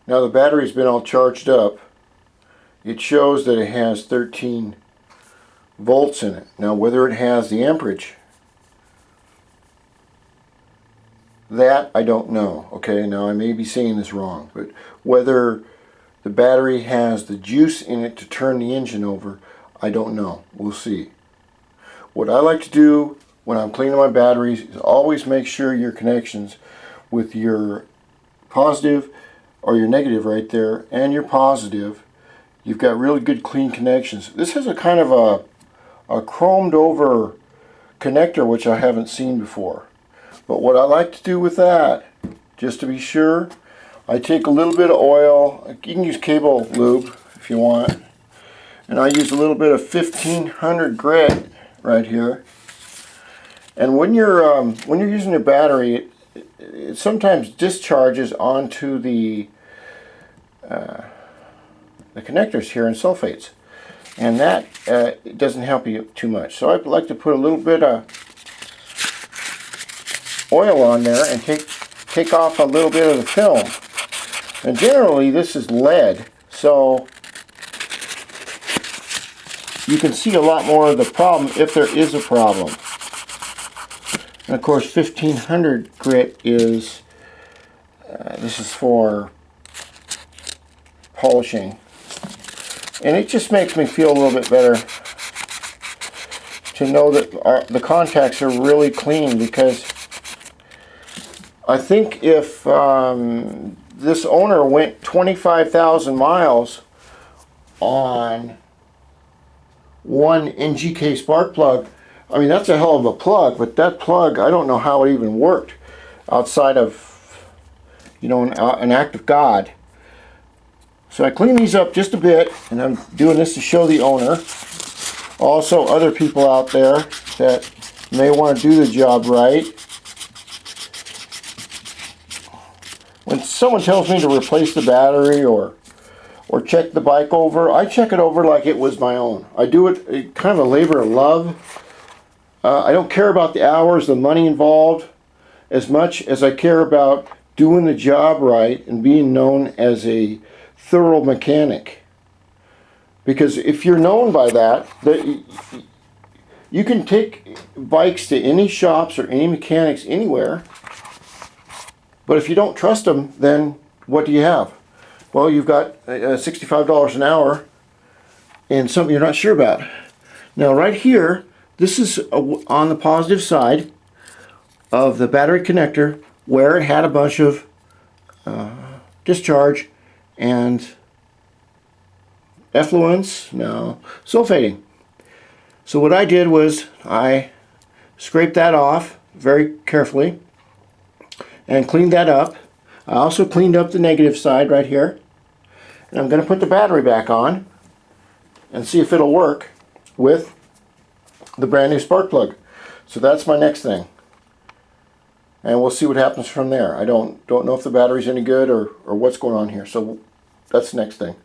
Now the battery's been all charged up. It shows that it has 13 volts in it. Now whether it has the amperage, that I don't know. Okay, now I may be saying this wrong, but whether the battery has the juice in it to turn the engine over, I don't know. We'll see. What I like to do when I'm cleaning my batteries is always make sure your connections with your positive or your negative right there and your positive, you've got really good clean connections. This has a kind of a chromed over connector which I haven't seen before. But what I like to do with that, just to be sure, I take a little bit of oil. You can use cable lube if you want. And I use a little bit of 1500 grit right here. And when you're using your battery, it sometimes discharges onto the connectors here and sulfates, and that it doesn't help you too much. So I like to put a little bit of oil on there and take off a little bit of the film. And generally this is lead, so you can see a lot more of the problem if there is a problem. And of course 1500 grit is, this is for polishing. And it just makes me feel a little bit better to know that the contacts are really clean, because I think if this owner went 25,000 miles on one NGK spark plug, I mean, that's a hell of a plug, but that plug, I don't know how it even worked outside of, you know, an act of God. So I clean these up just a bit, and I'm doing this to show the owner. Also, other people out there that may want to do the job right. When someone tells me to replace the battery or check the bike over, I check it over like it was my own. I do it kind of a labor of love. I don't care about the hours, the money involved, as much as I care about doing the job right and being known as a thorough mechanic. Because if you're known by that, you can take bikes to any shops or any mechanics anywhere, but if you don't trust them, then what do you have? Well, you've got $65 an hour and something you're not sure about. Now right here, this is on the positive side of the battery connector where it had a bunch of discharge and sulfating. So what I did was I scraped that off very carefully and cleaned that up. I also cleaned up the negative side right here, and I'm going to put the battery back on and see if it'll work with the brand new spark plug. So that's my next thing, and we'll see what happens from there. I don't know if the battery's any good or what's going on here, so that's the next thing.